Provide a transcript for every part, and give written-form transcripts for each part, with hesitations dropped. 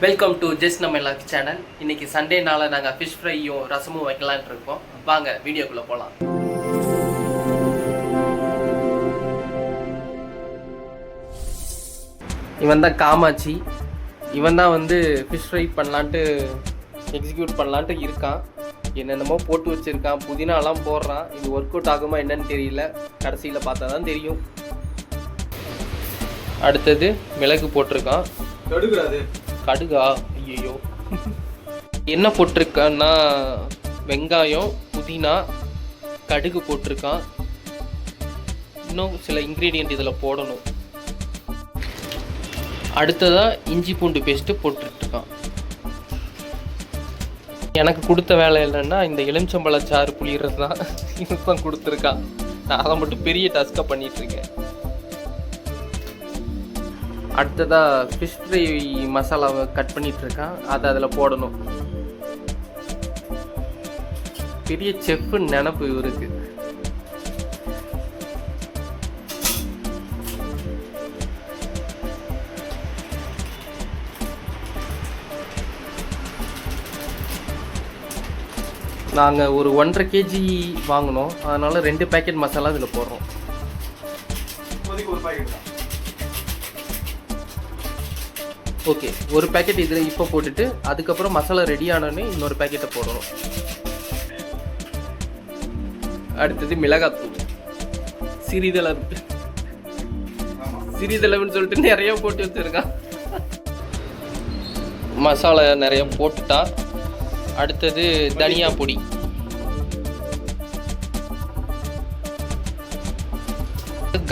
Welcome to just நம்ம life channel. இன்னைக்கு சண்டேனால நாங்கள் ஃபிஷ் ஃப்ரையும் ரசமும் வைக்கலான் இருக்கோம். வாங்க வீடியோக்குள்ளே போகலாம். இவன் தான் காமாட்சி. இவன் தான் வந்து ஃபிஷ் ஃப்ரை பண்ணலான்ட்டு எக்ஸிக்யூட் பண்ணலான்ட்டு இருக்கான். என்னென்னமோ போட்டு வச்சுருக்கான், புதினாலாம் போடுறான். இது ஒர்க் அவுட் ஆகுமா என்னன்னு தெரியல, கடைசியில் பார்த்தா தான் தெரியும். அடுத்தது மிளகு போட்டிருக்கான். கடுகா? ஐயோ. என்ன போட்டிருக்கான்னா வெங்காயம், புதினா, கடுகு போட்டிருக்கான். இன்னும் சில இன்க்ரீடியன்ட் இதில் போடணும். அடுத்ததாக இஞ்சி பூண்டு பேஸ்ட்டு போட்டுருக்கான். எனக்கு கொடுத்த வேலை இல்லைன்னா இந்த எலுமிச்சம்பழச்சாறு புளியறது தான். இதுதான் கொடுத்துருக்கான். நான் அதை மட்டும் பெரிய டாஸ்காக பண்ணிகிட்ருக்கேன். அடுத்ததாக ஃபிஷ் ஃப்ரை மசாலாவை கட் பண்ணிகிட்ருக்கான். அதை அதில் போடணும். பெரிய செஃப்பு நினப்பு இவருக்கு. நாங்கள் ஒரு 1.5 kg வாங்கினோம். அதனால் 2 பேக்கெட் மசாலா இதில் போடுறோம். ஓகே, ஒரு பேக்கெட் இதில் இப்போ போட்டுட்டு அதுக்கப்புறம் மசாலா ரெடி ஆனோடனே இன்னொரு பேக்கெட்டை போடணும். அடுத்தது மிளகாத்தூள், சிறிதளவு. சிறிதளவுன்னு சொல்லிட்டு நிறைய போட்டு வச்சுருக்கான். மசாலா நிறைய போட்டுட்டா. அடுத்தது தனியா பொடி.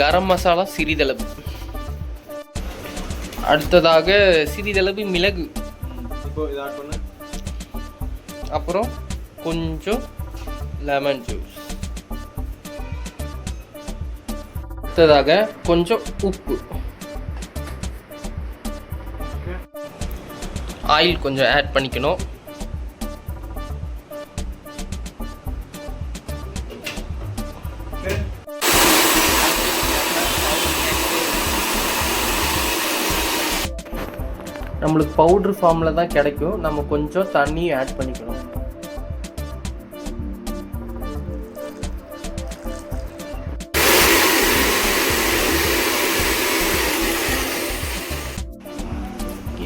கரம் மசாலா சிறிதளவு. அடுத்ததாக சிறிதளவு மிளகு. அப்புறம் கொஞ்சம் லெமன் ஜூஸ். அடுத்ததாக கொஞ்சம் உப்பு. ஆயில் கொஞ்சம் ஆட் பண்ணிக்கணும். நம்மளுக்கு பவுட்ரு ஃபார்மில் தான் கிடைக்கும். நம்ம கொஞ்சம் தண்ணி ஆட் பண்ணிக்கணும்.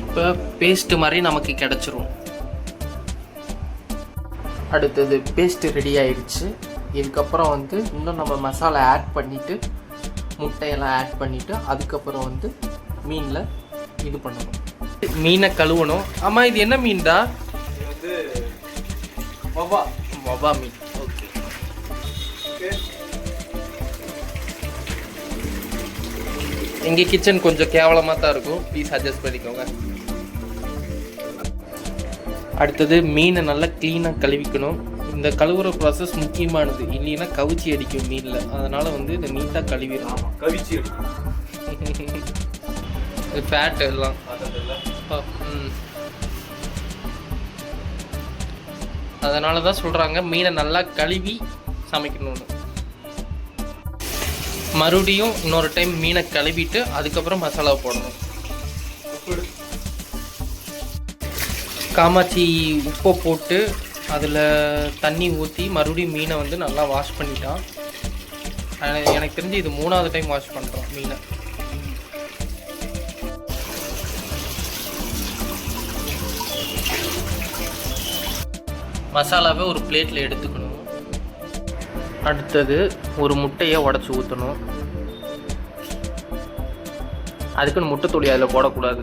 இப்போ பேஸ்ட் மாதிரி நமக்கு கிடைச்சிரும். அடுத்தது பேஸ்ட் ரெடி ஆயிடுச்சு. இதுக்கப்புறம் வந்து இன்னும் நம்ம மசாலா ஆட் பண்ணிவிட்டு முட்டையெல்லாம் ஆட் பண்ணிவிட்டு அதுக்கப்புறம் வந்து மீனில் இது பண்ணணும். மீனை கழுவணும். ஆமாம், இது என்ன மீன்டா? இது வந்து வவ்வா மீன். ஓகே. எங்கள் கிச்சன் கொஞ்சம் கேவலமாக தான் இருக்கும், ப்ளீஸ் அட்ஜஸ்ட் பண்ணிக்கோங்க. அடுத்தது மீனை நல்லா க்ளீனாக கழுவிக்கணும். இந்த கழுவுற ப்ராசஸ் முக்கியமானது, இல்லைன்னா கவிச்சி அடிக்கும் மீனில். அதனால் வந்து இதை நீட்டாக கழுவிடலாம். கவிச்சி அடிக்கும். ஃபேட் எல்லாம். அதனால தான் சொல்கிறாங்க மீனை நல்லா கழுவி சமைக்கணும்னு. மறுபடியும் இன்னொரு டைம் மீனை கழுவிட்டு அதுக்கப்புறம் மசாலா போடணும். காமாட்சி உப்பை போட்டு அதில் தண்ணி ஊற்றி மறுபடியும் மீனை வந்து நல்லா வாஷ் பண்ணிட்டான். எனக்கு தெரிஞ்சு இது 3வது டைம் வாஷ் பண்ணுறோம் மீனை. மசாலாவை ஒரு பிளேட்டில் எடுத்துக்கணும். அடுத்தது ஒரு முட்டையை உடச்சி ஊற்றணும். அதுக்குன்னு முட்டை தூளி அதில் போடக்கூடாது.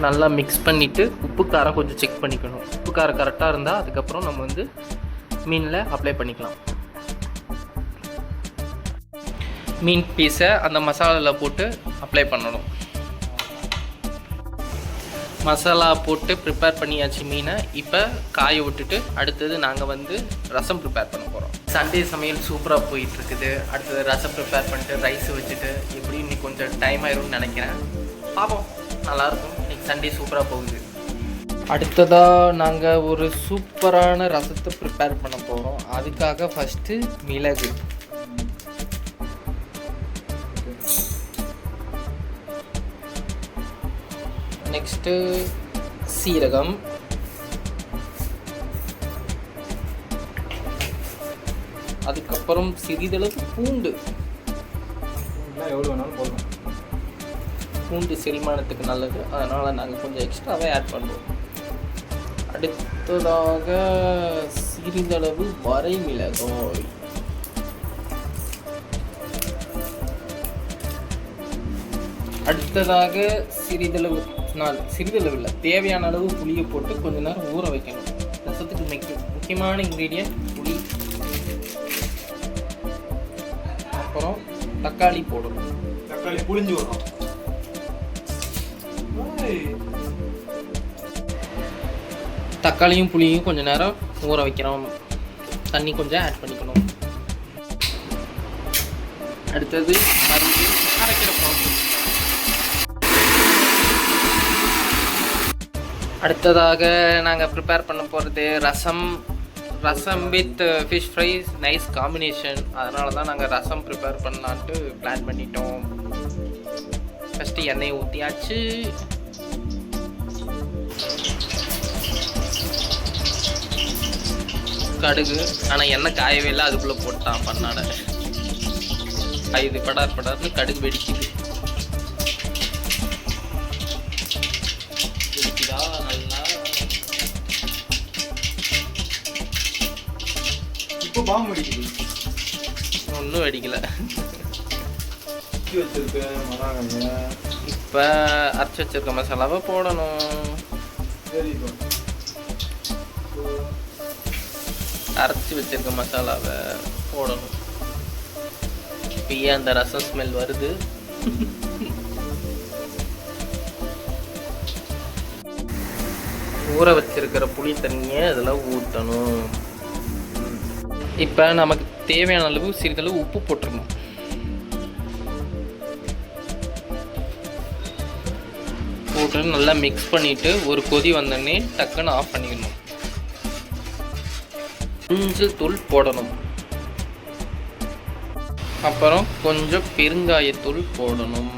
நல்லா மிக்ஸ் பண்ணிவிட்டு உப்பு காரம் கொஞ்சம் செக் பண்ணிக்கணும். உப்பு காரம் கரெக்டாக இருந்தால் அதுக்கப்புறம் நம்ம வந்து மீனில் அப்ளை பண்ணிக்கலாம். மீன் பீஸை அந்த மசாலாவில் போட்டு அப்ளை பண்ணணும். மசாலா போட்டு ப்ரிப்பேர் பண்ணியாச்சு மீனை. இப்போ காய விட்டுட்டு அடுத்தது நாங்கள் வந்து ரசம் ப்ரிப்பேர் பண்ண போகிறோம். சண்டே சமையல் சூப்பராக போயிட்டுருக்குது. அடுத்தது ரசம் ப்ரிப்பேர் பண்ணிட்டு ரைஸ் வச்சுட்டு எப்படி இன்னைக்கு கொஞ்சம் டைம் ஆயிரும்னு நினைக்கிறேன். பார்ப்போம், நல்லாயிருக்கும். இன்னைக்கு சண்டே சூப்பராக போகுது. அடுத்ததாக நாங்கள் ஒரு சூப்பரான ரசத்தை ப்ரிப்பேர் பண்ண போகிறோம். அதுக்காக ஃபஸ்ட்டு மிளகு, நெக்ஸ்ட்டு சீரகம், அதுக்கப்புறம் சிறிதளவு பூண்டு. எவ்வளோ வேணாலும் போடலாம். பூண்டு செரிமானத்துக்கு நல்லது, அதனால் நாங்கள் கொஞ்சம் எக்ஸ்ட்ராவே ஆட் பண்ணுவோம். அடுத்ததாக சிறிதளவு வரைமிளகாய், அடுத்ததாக சிறிதளவு இல்லை, தேவையான அளவு புளியை போட்டு கொஞ்ச நேரம் ஊற வைக்கணும். ரசத்துக்கு முக்கியமான இன்க்ரீடியன்ட் புளி. அப்புறம் தக்காளி போடணும். தக்காளி புளிஞ்சு வரும். தக்காளியும் புளியும் கொஞ்சம் நேரம் ஊற வைக்கிறோம். தண்ணி கொஞ்சம் ஆட் பண்ணிக்கணும். அடுத்தது மறுபடியும் அரைக்கிற ப்ராசஸ். அடுத்ததாக நாங்கள் ப்ரிப்பேர் பண்ண போகிறது rasam with fish fry, nice combination. அதனால தான் நாங்கள் ரசம் ப்ரிப்பேர் பண்ணலான்ட்டு பிளான் பண்ணிட்டோம். ஃபஸ்ட்டு எண்ணெயை ஊற்றியாச்சு. கடுகு, ஆனால் எண்ணெய் காயவே இல்லை, அதுக்குள்ளே போட்டான் பண்ணாட. இது படார்னு கடுகு வெடிக்குது. வெடிக்குதா நல்லா? இப்போ பாம்பு வெடிக்குது. ஒன்றும் வெடிக்கலை. இப்போ அரைச்சி வச்சிருக்க மசாலாவை போடணும். அரைச்சி வச்சிருக்க மசாலாவை போடணும். இப்பயே அந்த ரசம் ஸ்மெல் வருது. ஊற வச்சிருக்கிற புளி தண்ணியை அதில் ஊற்றணும். இப்போ நமக்கு தேவையான அளவு சிறிதளவு உப்பு போட்டுருணும். போட்டு நல்லா மிக்ஸ் பண்ணிவிட்டு ஒரு கொதி வந்தோடனே டக்குன்னு ஆஃப் பண்ணிக்கணும். மஞ்சள் தூள் போடணும். அப்புறம் கொஞ்சம் பெருங்காயத்தூள் போடணும்.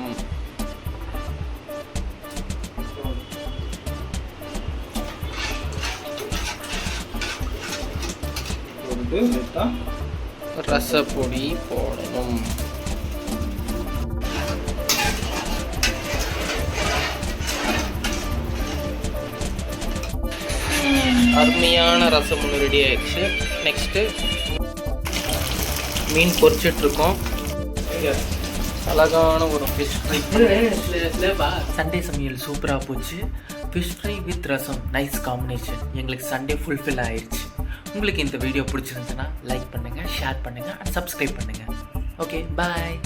ரசப்பொடி போடணும். அருமையான ரசம் ஒன்று ரெடி ஆயிடுச்சு. நெக்ஸ்ட்டு மீன் பொரிச்சிட்ருக்கோம். அழகான ஒரு ஃபிஷ் ஃப்ரை. சண்டே சமையல் சூப்பராக போச்சு. Fish fry with rasam, nice combination. எங்களுக்கு சண்டே ஃபுல்ஃபில் ஆயிடுச்சு. உங்களுக்கு இந்த வீடியோ பிடிச்சிருந்துச்சுன்னா லைக் பண்ணுங்கள், ஷேர் பண்ணுங்கள் அண்ட் சப்ஸ்கிரைப் பண்ணுங்கள். ஓகே, பாய்.